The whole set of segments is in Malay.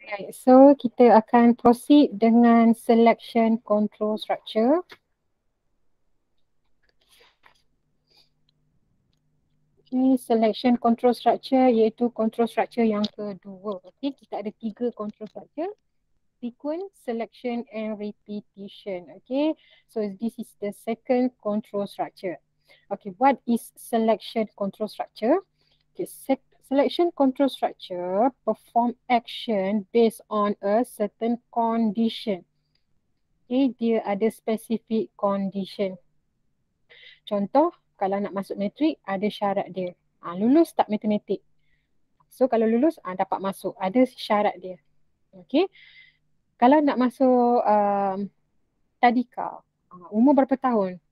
Right, so kita akan proceed dengan selection control structure. Okay, selection control structure iaitu control structure yang kedua. Okay, kita ada 3 control structure. Sequence, selection and repetition. Okay, so this is the second control structure. Okay, what is selection control structure? Okay, selection control structure perform action based on a certain condition. Okay, dia ada specific condition. Contoh, kalau nak masuk matrik, ada syarat dia. Lulus tak matematik. So, kalau lulus, dapat masuk. Ada syarat dia. Okay. Kalau nak masuk tadika, umur berapa tahun?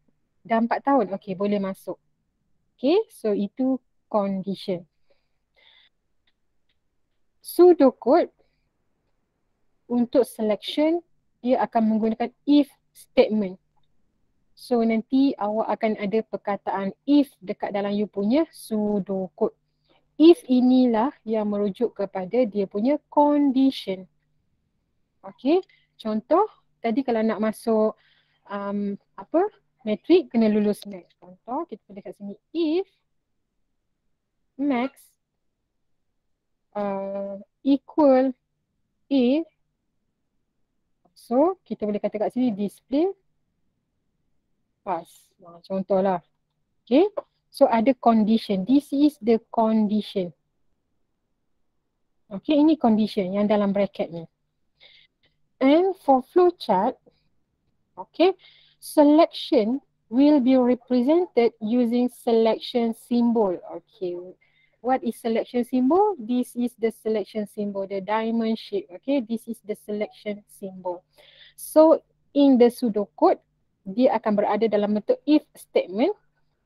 Dah 4 tahun, okay, boleh masuk. Okay, so itu condition. Pseudocode untuk selection, dia akan menggunakan if statement. So nanti awak akan ada perkataan if dekat dalam you punya pseudocode. If inilah yang merujuk kepada dia punya condition. Okay, contoh tadi kalau nak masuk matrik kena lulus max. Contoh kita boleh kat sini if max equal A, so kita boleh kata kat sini display pass. Contohlah. Okay, so ada condition. This is the condition. Okay, ini condition yang dalam bracket ni. And for flowchart, okay, selection will be represented using selection symbol. Okay, what is selection symbol? This is the selection symbol, the diamond shape. Okay, this is the selection symbol. So in the pseudocode, dia akan berada dalam bentuk if statement.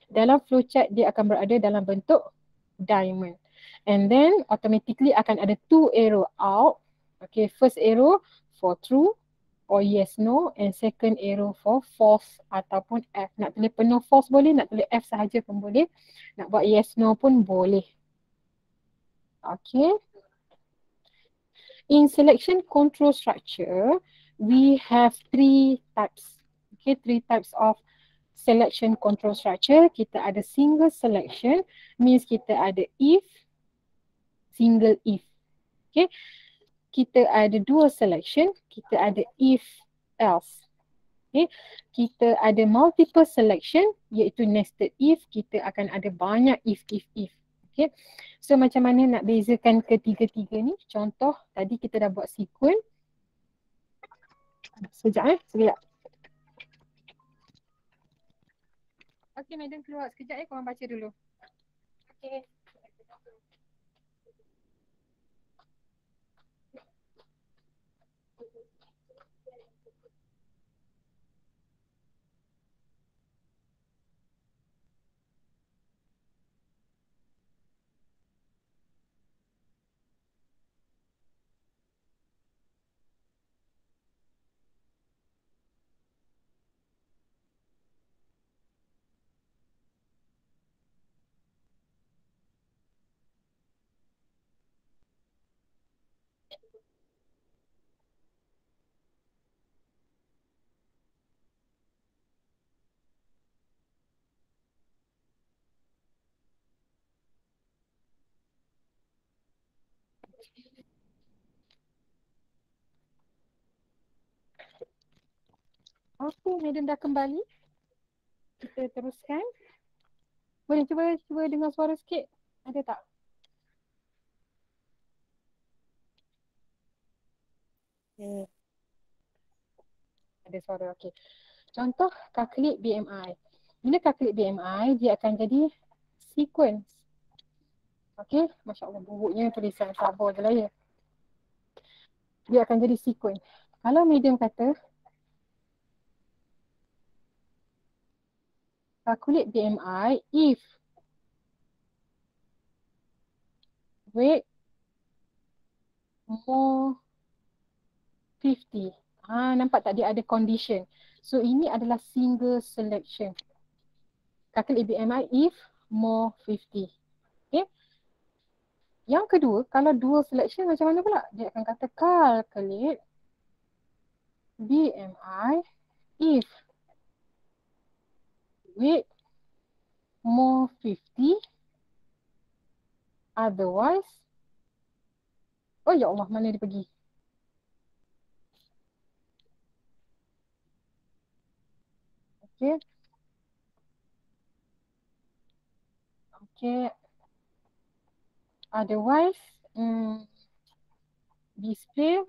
Dalam flowchart, dia akan berada dalam bentuk diamond. And then automatically akan ada 2 arrow out. Okay, first arrow for true or yes no, and second arrow for false ataupun F. Nak tulis penuh false boleh, nak tulis F sahaja pun boleh. Nak buat yes no pun boleh. Okay. In selection control structure, we have 3 types. Okay, 3 types of selection control structure. Kita ada single selection, means kita ada if, single if. Okay. Kita ada dual selection, kita ada if else. Okay. Kita ada multiple selection, iaitu nested if, kita akan ada banyak if. Okay. So macam mana nak bezakan ketiga-tiga ni? Contoh, tadi kita dah buat sequence. Sekejap sekejap. Okay, madam keluar sekejap korang baca dulu. Okay. Okay, madam dah kembali. Kita teruskan. Boleh cuba dengar suara sikit. Ada tak? Okay. Ada suara, okay. Contoh, calculate BMI. Bila calculate BMI, dia akan jadi sequence. Okay, Masya Allah, buruknya tulisan sabar je lah ya. Dia akan jadi sequence. Kalau medium kata, calculate BMI if weight more 50. Nampak tak dia ada condition. So ini adalah single selection. Calculate BMI if more 50. Okay. Yang kedua, kalau dual selection macam mana pula? Dia akan kata calculate BMI if weight more 50, otherwise, oh ya Allah, mana dia pergi? Okay. Okay. Otherwise, display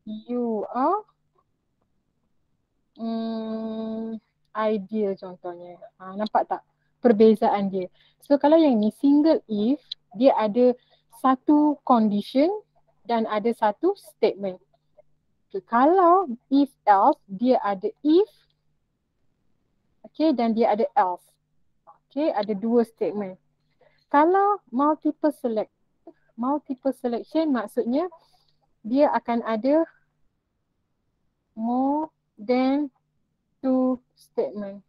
you are ideal contohnya. Nampak tak perbezaan dia? So kalau yang ni single if, dia ada satu condition dan ada satu statement. Okay, kalau if else, dia ada if, okay, dan dia ada else. Okay, ada dua statement. Kalau multiple selection maksudnya dia akan ada more than two statement.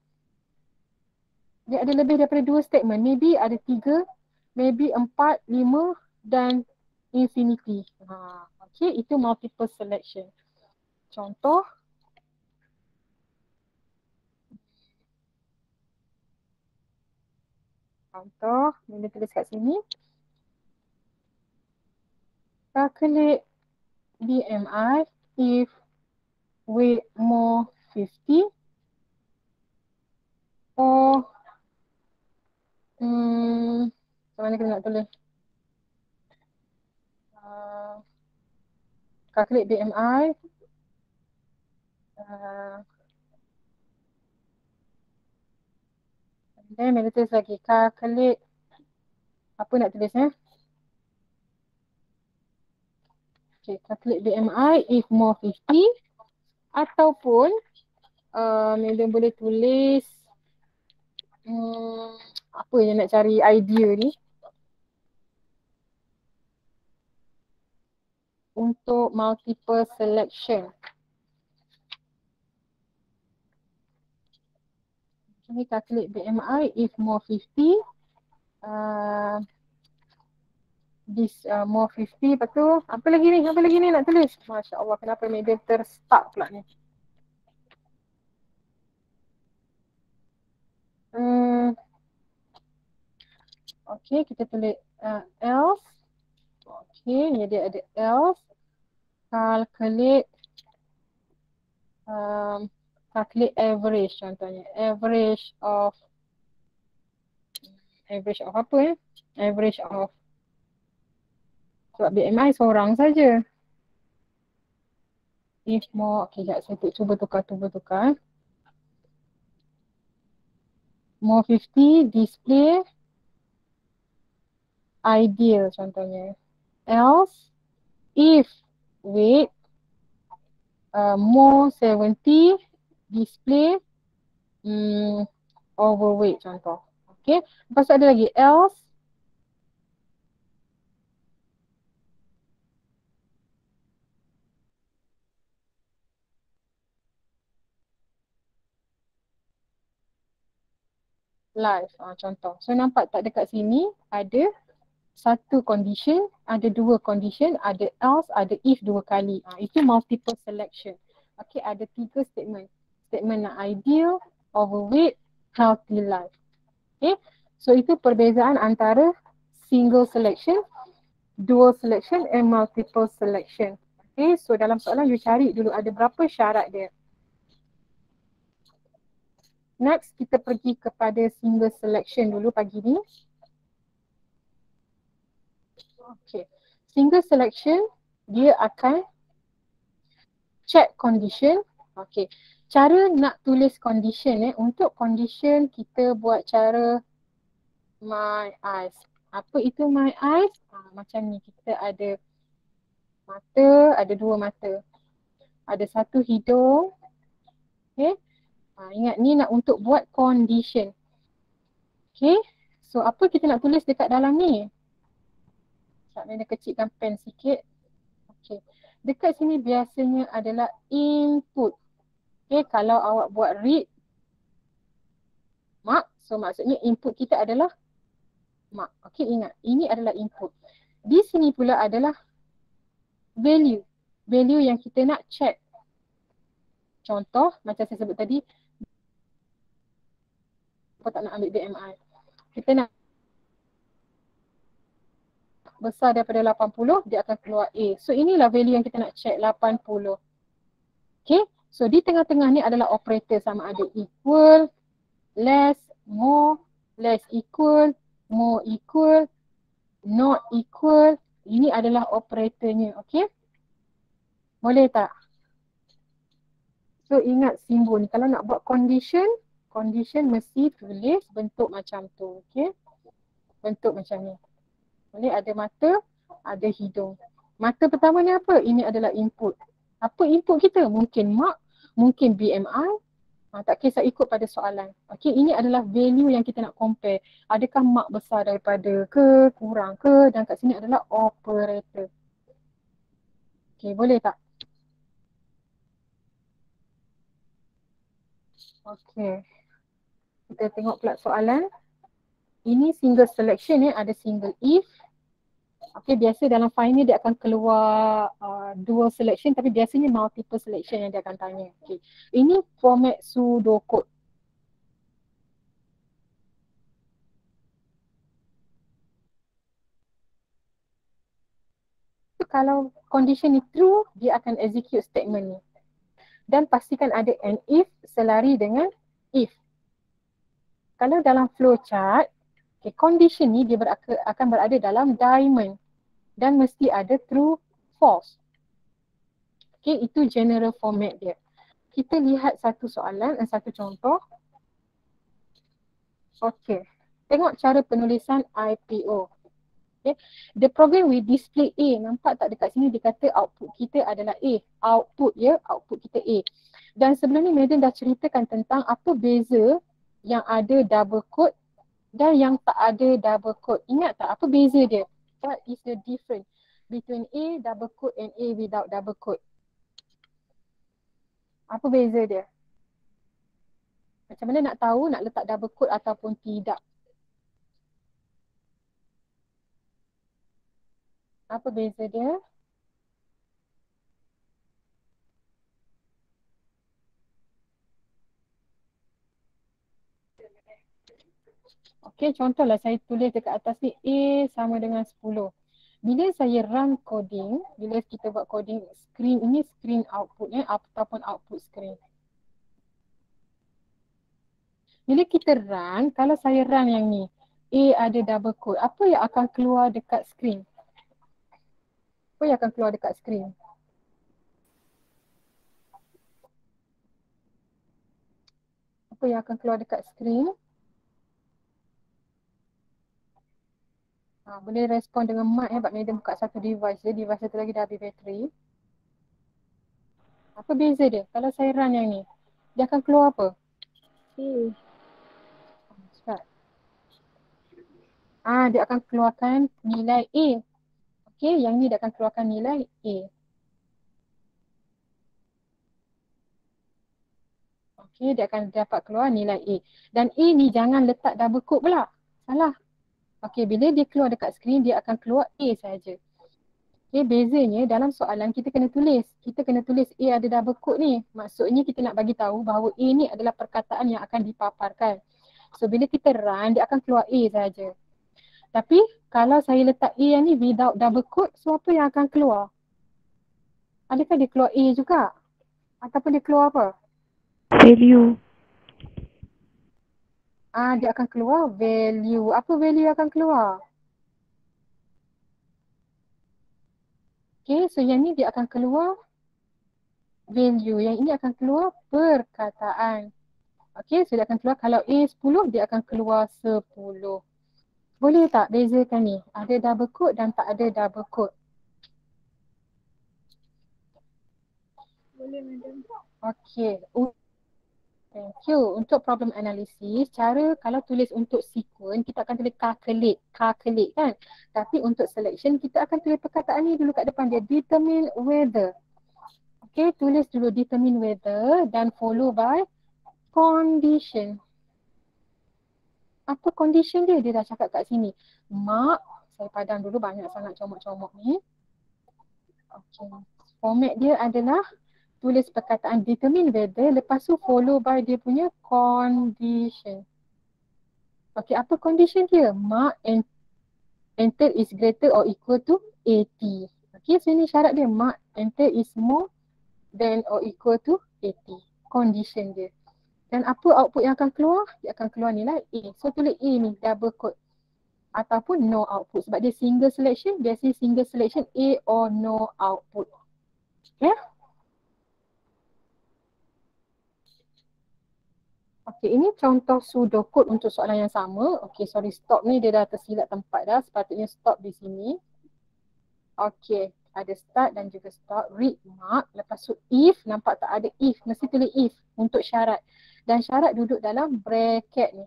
Dia ada lebih daripada dua statement. Maybe ada 3, maybe 4, 5 dan infinity. Okay, itu multiple selection. Contoh, bila tulis kat sini, calculate BMI if weight more 50 or macam mana kita nak tulis? Calculate BMI then bila tulis lagi calculate apa nak tulis okay, calculate BMI if more 50 ataupun Medan boleh tulis apa yang nak cari idea ni untuk multiple selection. Ini calculate BMI if more 50 this more 50 lepas tu apa lagi ni nak tulis. Masya Allah, kenapa Medan terstuck pula ni. Okay, kita tulis else. Okay, ni dia ada else. Calculate average contohnya. Average of apa Average of sebab BMI seorang saja. If more, okay, sekejap saya cuba tukar. More 50 display ideal contohnya. Else, if weight more 70 display overweight contoh. Okay, lepas tu ada lagi else life contoh. So nampak tak dekat sini ada satu condition, ada dua condition, ada else, ada if dua kali. Itu multiple selection. Okay, ada 3 statement. Statement nak ideal, overweight, healthy life. Okay, so itu perbezaan antara single selection, dual selection and multiple selection. Okay, so dalam soalan you cari dulu ada berapa syarat dia. Next, kita pergi kepada single selection dulu pagi ni. Okay, single selection dia akan check condition. Okay, cara nak tulis condition untuk condition kita buat cara my eyes. Apa itu my eyes? Macam ni, kita ada mata, ada 2 mata. Ada satu hidung. Okay, ingat ni nak untuk buat condition. Okay, so apa kita nak tulis dekat dalam ni? Saya nak kecilkan pen sikit. Okay, dekat sini biasanya adalah input. Okay, kalau awak buat read mark, so maksudnya input kita adalah mark. Okey, ingat. Ini adalah input. Di sini pula adalah value. Value yang kita nak check. Contoh, macam saya sebut tadi, apa tak nak ambil BMI. Kita nak besar daripada 80, dia akan keluar A. So, inilah value yang kita nak check, 80. Okay, so di tengah-tengah ni adalah operator sama ada equal, less, more, less equal, more equal, not equal. Ini adalah operatornya, okay? Boleh tak? So, ingat simbol ni. Kalau nak buat condition, condition mesti tulis bentuk macam tu, okay? Bentuk macam ni. Boleh ada mata, ada hidung. Mata pertama ni apa? Ini adalah input. Apa input kita? Mungkin mark, mungkin BMI. Tak kisah ikut pada soalan. Okay, ini adalah value yang kita nak compare. Adakah mark besar daripada ke, kurang ke, dan kat sini adalah operator. Okay, boleh tak? Okay. Kita tengok pula soalan. Ini single selection ada single if. Okay, biasa dalam file ni dia akan keluar dual selection, tapi biasanya multiple selection yang dia akan tanya. Okay. Ini format pseudocode. Kalau condition ni true, dia akan execute statement ni. Dan pastikan ada an if selari dengan if. Kalau dalam flowchart, okay, condition ni dia akan berada dalam diamond dan mesti ada true, false. Okay, itu general format dia. Kita lihat satu soalan dan satu contoh. Okay, tengok cara penulisan IPO. Okay. The program will display A. Nampak tak dekat sini dia kata output kita adalah A. Output ya, output kita A. Dan sebelum ni Madam dah ceritakan tentang apa beza yang ada double quote dan yang tak ada double quote. Ingat tak apa beza dia? What is the difference between A double quote and A without double quote? Apa beza dia? Macam mana nak tahu nak letak double quote ataupun tidak? Apa beza dia? Okey, contohlah saya tulis dekat atas ni A sama dengan 10. Bila saya run coding, bila kita buat coding screen, ini screen output ataupun output screen. Bila kita run, kalau saya run yang ni, A ada double quote, apa yang akan keluar dekat screen? Apa yang akan keluar dekat screen? Apa yang akan keluar dekat screen? Boleh respon dengan mic sebab Madam buka satu device je, device satu lagi dah habis bateri. Apa beza dia? Kalau saya run yang ni, dia akan keluar apa? Dia akan keluarkan nilai A. Okey, yang ni dia akan keluarkan nilai A. Okey, dia akan dapat keluar nilai A. Dan A ni jangan letak double quote pula. Salah. Okey, bila dia keluar dekat skrin, dia akan keluar A saja. Okey, bezanya dalam soalan kita kena tulis. Kita kena tulis A ada double quote ni. Maksudnya kita nak bagi tahu bahawa A ni adalah perkataan yang akan dipaparkan. So, bila kita run, dia akan keluar A saja. Tapi, kalau saya letak A yang ni without double quote, so apa yang akan keluar? Adakah dia keluar A juga? Ataupun dia keluar apa? Value. Dia akan keluar value. Apa value akan keluar? Okay, so yang ni dia akan keluar value. Yang ini akan keluar perkataan. Okay, so dia akan keluar kalau A 10, dia akan keluar 10. Boleh tak bezakan ni? Ada double quote dan tak ada double quote. Boleh, Madam. Okay. Thank you. Untuk problem analisis, cara kalau tulis untuk sequence, kita akan tulis calculate kan. Tapi untuk selection, kita akan tulis perkataan ni dulu kat depan dia. Determine whether. Okay, tulis dulu determine whether dan follow by condition. Apa condition dia? Dia dah cakap kat sini. Mak, saya padam dulu banyak sangat comot-comot ni. Okay. Format dia adalah tulis perkataan determine whether, lepas tu follow by dia punya condition. Okay, apa condition dia? Mak enter is greater or equal to 80. Okay, so ini syarat dia. Mak enter is more than or equal to 80. Condition dia. Dan apa output yang akan keluar? Dia akan keluar nilai A. So tulis A ni, double quote. Ataupun no output. Sebab dia single selection, biasanya single selection A or no output. Okay? Okay, ini contoh pseudocode untuk soalan yang sama. Okay, sorry, stop ni dia dah tersilap tempat dah. Sepatutnya stop di sini. Okay, ada start dan juga stop. Read mark. Lepas tu if, nampak tak ada if. Mesti tulis if untuk syarat. Dan syarat duduk dalam bracket ni.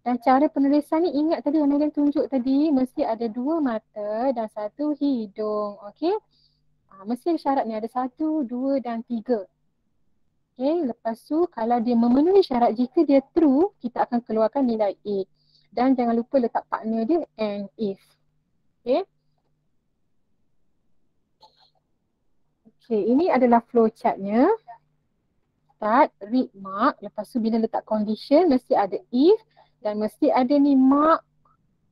Dan cara penulisan ni ingat tadi yang Megan tunjuk tadi. Mesti ada 2 mata dan 1 hidung. Okay. Mesti syarat ni ada 1, 2 dan 3. Okay, lepas tu kalau dia memenuhi syarat, jika dia true, kita akan keluarkan nilai A. Dan jangan lupa letak partner dia and if. Okay. Okay, ini adalah flowchartnya. Start, read mark. Lepas tu bila letak condition, mesti ada if. Dan mesti ada ni mark,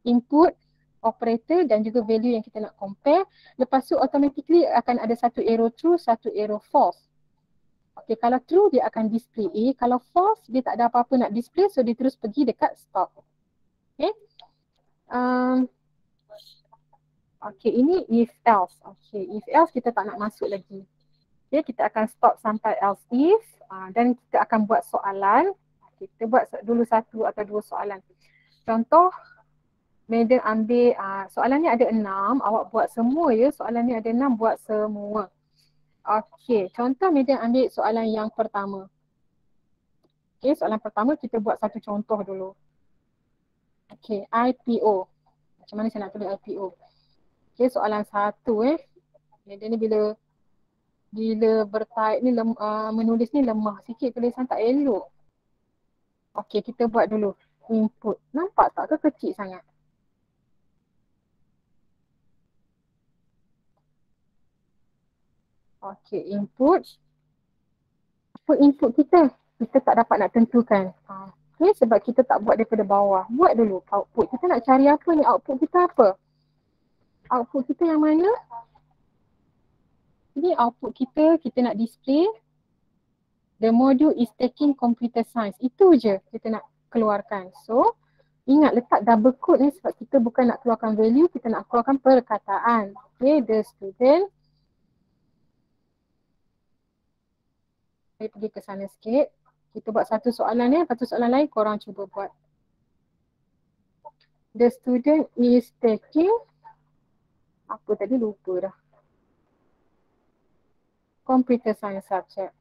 input, operator dan juga value yang kita nak compare. Lepas tu automatically akan ada satu arrow true, satu arrow false. Okay, kalau true dia akan display A. Kalau false dia tak ada apa-apa nak display, so dia terus pergi dekat stop. Okay. Okay, ini if else. Okay, if else kita tak nak masuk lagi. Okay, kita akan stop sampai else if. Dan kita akan buat soalan. Kita buat dulu 1 atau 2 soalan. Contoh, Madam ambil, soalan ni ada 6. Awak buat semua ya. Soalan ni ada 6, buat semua. Okay, contoh Madam ambil soalan yang pertama. Okay, soalan pertama kita buat satu contoh dulu. Okay, IPO. Macam mana saya nak tulis IPO? Okay, soalan 1 Dia ni bila bertaip ni menulis ni lemah sikit, tulisan tak elok. Okay, kita buat dulu. Input. Nampak tak ke kecil sangat? Okay, input. Apa input kita? Kita tak dapat nak tentukan. Okay, sebab kita tak buat daripada bawah. Buat dulu output. Kita nak cari apa ni? Output kita apa? Output kita yang mana? Ini output kita nak display. The module is taking computer science. Itu je kita nak keluarkan. So, ingat letak double quote ni sebab kita bukan nak keluarkan value, kita nak keluarkan perkataan. Okay, the student. Saya pergi ke sana sikit. Kita buat satu soalan ni, satu soalan lain korang cuba buat. The student is taking, apa tadi lupa dah. Computer science subject.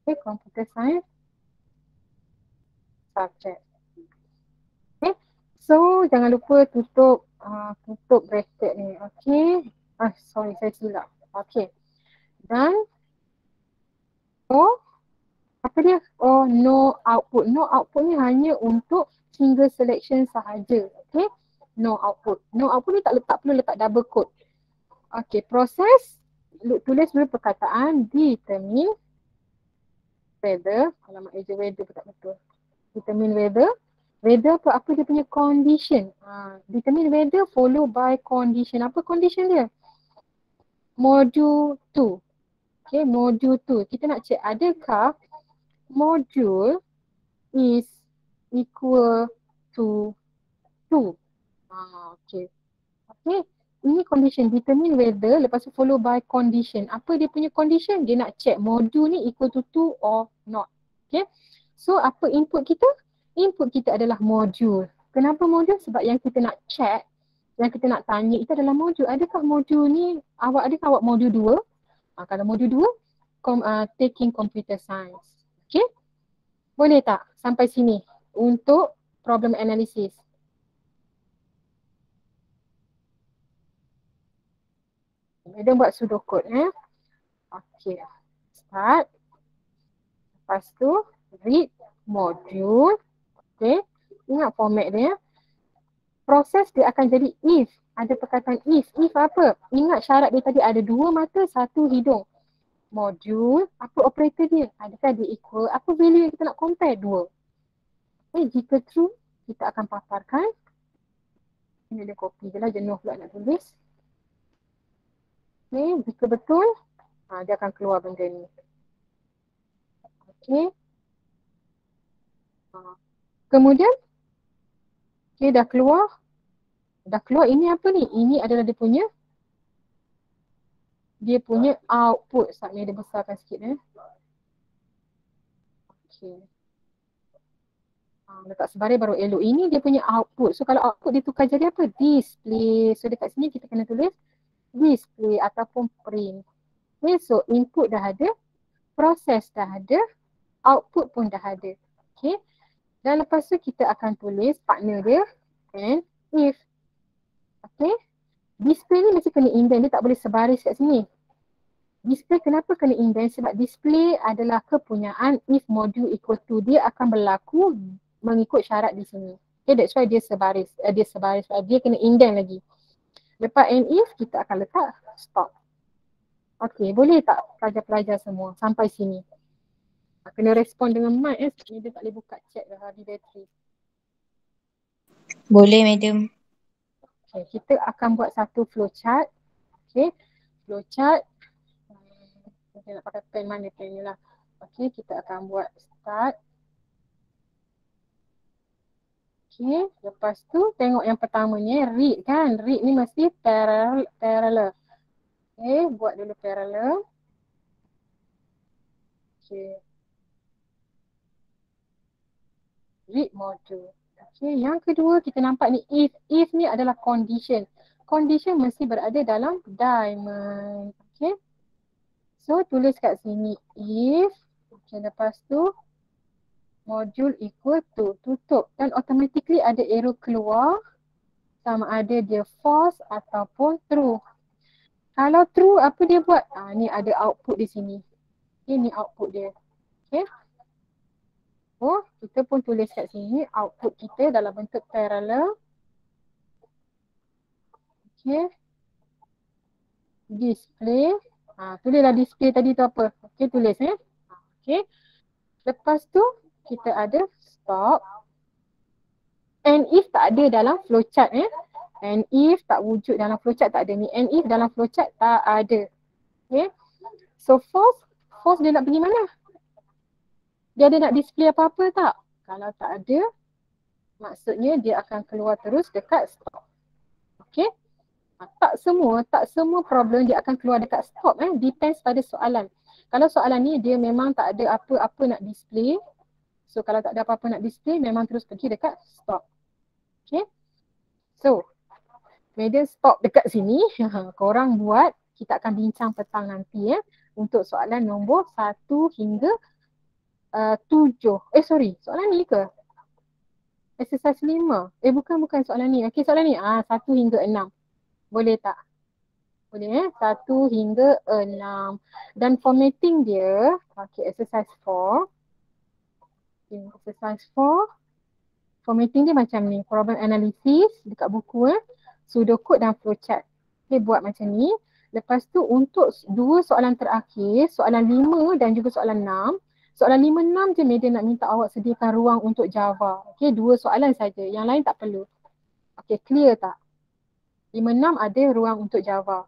Okay, computer science subject. Okay, so jangan lupa tutup bracket ni. Okay, sorry saya silap. Okay, dan apa dia? No output. No output ni hanya untuk single selection sahaja. Okay, no output. No output ni tak perlu letak double quote. Okay, proses. Tulis dulu perkataan determine whether. Alamak, eja whether pun tak betul. Determine whether. Whether apa dia punya condition. Determine whether follow by condition. Apa condition dia? Module 2. Okay, module 2. Kita nak check adakah module is equal to 2. Okay. Okay. Ini condition. Determine whether, lepas tu follow by condition. Apa dia punya condition? Dia nak check module ni equal to 2 or not. Okay. So, apa input kita? Input kita adalah module. Kenapa module? Sebab yang kita nak check, yang kita nak tanya itu adalah module. Adakah module ni, adakah awak module 2? Kalau module 2, taking computer science. Okay. Boleh tak sampai sini untuk problem analysis? Dia buat pseudocode. Okay. Start. Lepas tu read module. Okay. Ingat format dia. Proses dia akan jadi if. Ada perkataan if. If apa? Ingat syarat dia tadi ada 2 mata, 1 hidung. Module, apa operator dia? Adakah dia equal? Apa value yang kita nak compare? 2. Okay, jika true, kita akan paparkan. Ini dia copy je lah, jenuh pula nak tulis. Okay, jika betul, dia akan keluar benda ni. Okay. Kemudian, okay, dah keluar. Dah keluar, ini apa ni? Ini adalah dia punya output. Saatnya dia besarkan sikit. Okay. Letak sebaris baru elok. Ini dia punya output. So kalau output dia tukar jadi apa? Display. So dekat sini kita kena tulis display ataupun print. Okay, so input dah ada, proses dah ada, output pun dah ada. Okay. Dan lepas tu kita akan tulis partner dia and if. Okay. Display ni mesti kena indent. Dia tak boleh sebaris kat sini. Display kenapa kena indent? Sebab display adalah kepunyaan if module equal to. Dia akan berlaku mengikut syarat di sini. Okay, that's why dia sebaris. Dia kena indent lagi. Lepas and if, kita akan letak stop. Okay, boleh tak pelajar-pelajar semua sampai sini? Kena respon dengan mic dia tak boleh buka chat dah di bateri. Boleh, madam. Okay, kita akan buat satu flowchart. Okay, flowchart. Kita nak pakai pen mana pen ni lah. Okay, kita akan buat start. Okay, lepas tu tengok yang pertamanya read kan. Read ni mesti parallel. Okay, buat dulu parallel. Okay. Read module. Okay, yang kedua kita nampak ni if. If ni adalah condition. Condition mesti berada dalam diamond. Okay. So tulis kat sini if. Okay, lepas tu module equal to, tutup. Dan automatically ada arrow keluar sama ada dia false ataupun true. Kalau true, apa dia buat? Ni ada output di sini. Ini output dia. Okay. Oh, kita pun tulis kat sini output kita dalam bentuk parallel. Okay. Display. Tulislah display tadi tu apa. Okay, tulis Okay. Lepas tu, kita ada stop. And if tak ada dalam flowchart And if tak wujud dalam flowchart, tak ada ni. And if dalam flowchart tak ada. Okay. So false. False dia nak pergi mana? Dia ada nak display apa-apa tak? Kalau tak ada, maksudnya dia akan keluar terus dekat stop. Okay. Tak semua problem dia akan keluar dekat stop. Depends pada soalan. Kalau soalan ni dia memang tak ada apa-apa nak display. So kalau tak ada apa-apa nak display, memang terus pergi dekat stop. Okay. So, madam stop dekat sini. Korang buat, kita akan bincang petang nanti untuk soalan nombor 1 hingga 7. Soalan ni ke? Exercise 5. Bukan soalan ni. Okay, soalan ni 1 hingga 6. Boleh tak? Boleh 1 hingga 6. Dan formatting dia, okay, exercise 4. Okay, exercise 4. Formatting dia macam ni. Problem analysis dekat buku pseudocode dan flowchart. Okay, buat macam ni. Lepas tu untuk 2 soalan terakhir, soalan 5 dan juga soalan 6. Soalan 5, 6 je Medan nak minta awak sediakan ruang untuk Java. Okay, 2 soalan saja. Yang lain tak perlu. Okay, clear tak? 5, 6 ada ruang untuk Java.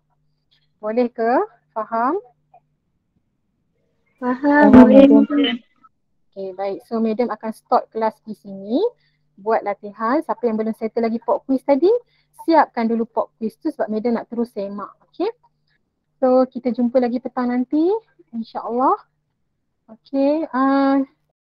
Boleh ke? Faham? Faham, boleh. Okay, baik. So, Madam akan stop kelas di sini. Buat latihan. Siapa yang belum settle lagi pop quiz tadi, siapkan dulu pop quiz tu sebab Madam nak terus semak. Okay. So, kita jumpa lagi petang nanti. InsyaAllah. Okay.